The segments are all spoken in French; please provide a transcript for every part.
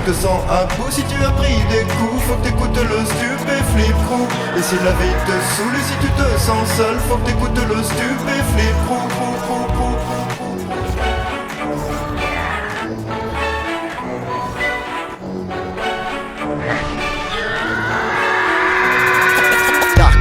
te sens un coup, si tu as pris des coups, faut que t'écoutes le stupéflip crew. Et si la vie te saoule et si tu te sens seul, faut que t'écoutes le stupéflip crew.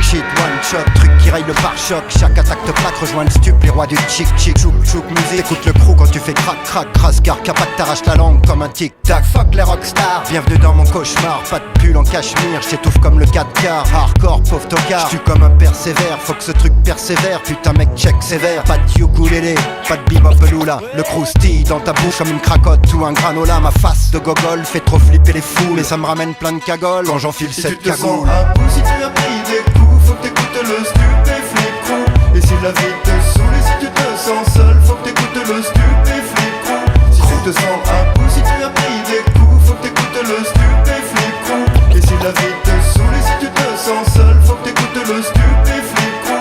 Shit, one shot, truc qui raille le pare-choc. Chaque attaque te plaque, rejoins le stup, les rois du chic chic. Chouk chouk musique, écoute le crew quand tu fais crac crac. Crasse car capac t'arrache la langue comme un tic tac. Fuck les rockstars, bienvenue dans mon cauchemar. Pas de pull en cachemire, j'étouffe comme le 4 quarts. Hardcore, pauvre tocard, j'tue comme un persévère. Faut que ce truc persévère, putain mec check sévère. Pas de ukulélé, pas de bebop lula. Le croustille dans ta bouche comme une cracotte ou un granola. Ma face de gogol fait trop flipper les fous, mais ça me ramène plein de cagoles quand j'enfile si cette tu te cagoule. sens un coup, si tu as pris des coups, faut que t'écoutes le stupéflip crew. Et si la vie te saoule et si tu te sens seul, faut que t'écoutes le stupéflip crew. Si tu te sens un coup, si tu as pris des coups, faut que t'écoutes le stupéflip crew. Et si la vie te saoule et si tu te sens seul, faut que t'écoutes le stupéflip crew.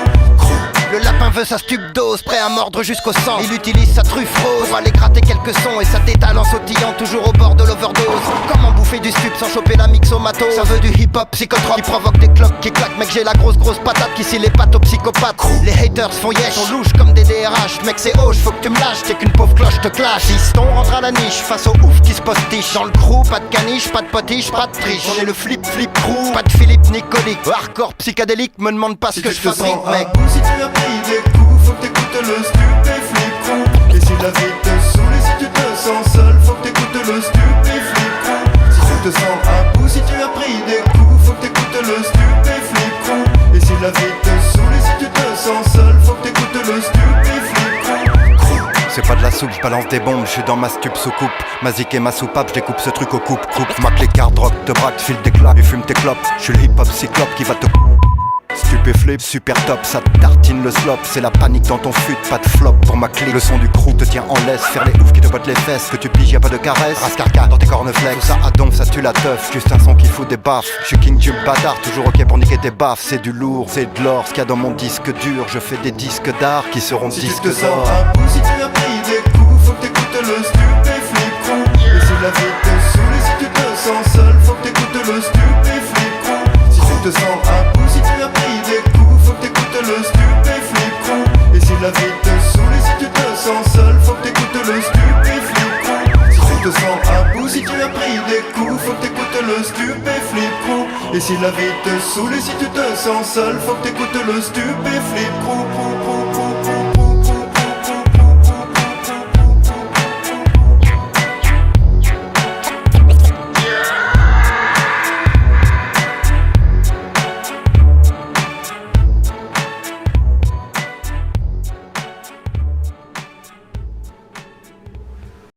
Le lapin veut sa dose, prêt à mordre jusqu'au sang. Il utilise sa truffe rose pour aller gratter quelques sons. Et ça t'étale en sautillant, toujours au bord de l'overdose. Comment bouffer du stup sans choper la mixomatose? Ça veut du hip-hop psychotrope qui provoque des cloques qui claquent. Mec j'ai la grosse patate qui scie les pattes aux psychopathes. Les haters font yesh, on louche comme des DRH. Mec c'est hoche, faut que tu me lâches, t'es qu'une pauvre cloche te clash. Fiston rentre à la niche, face au ouf qui se postiche. Dans le crew, pas de caniche, pas de potiche, pas de triche. On est le flip crew, pas de Philippe Nicolique. Hardcore psychédélique, me demande pas ce que je fabrique mec. Si tu as pris des coups, faut que t'écoutes le stupéflip crew. Et si la vie te saoule et si tu te sens seul, faut que t'écoutes le stupéflip crew. Si tu te sens un coup, si tu as pris des coups, faut que t'écoutes le stupéflip crew. Et si la vie te saoule et si tu te sens seul, faut que t'écoutes le stupéflip crew. C'est pas de la soupe, je balance des bombes, je suis dans ma stup sous coupe. Ma zik et ma soupape, je découpe ce truc au coupe. Ma clé card rock, te braque, file des claques et fume tes clopes. Je suis le hip hop cyclope qui va te stupéflip, super top, ça te tartine le slop. C'est la panique dans ton fut, pas de flop pour ma clé. Le son du crew te tient en laisse, faire les oufs qui te bottent les fesses. Que tu piges, y'a pas de caresse, rascarca dans tes corneflex. Tout ça à donf, ça tue la teuf, juste un son qui fout des baffes. J'suis king du bâtard, toujours ok pour niquer tes baffes. C'est du lourd, c'est de l'or, ce qu'il y a dans mon disque dur. Je fais des disques d'art qui seront si disques tu te sens d'or. un coup, si tu as pris des coups, faut que t'écoutes le stupéflip crew. Et si la vie te saoule et si tu te sens seul, faut que t'écoutes le stupéflip crew. Si tu te sens un coup, si tu as pris des coups, faut que t'écoutes le stupéflip crew. Et si la vie te saoule et si tu te sens seul, faut que t'écoutes le stupéflip crew. Si tu te sens un coup, si tu as pris des coups, faut que t'écoutes le stupéflip crew. Et si la vie te saoule et si tu te sens seul, faut que t'écoutes le stupéflip crew.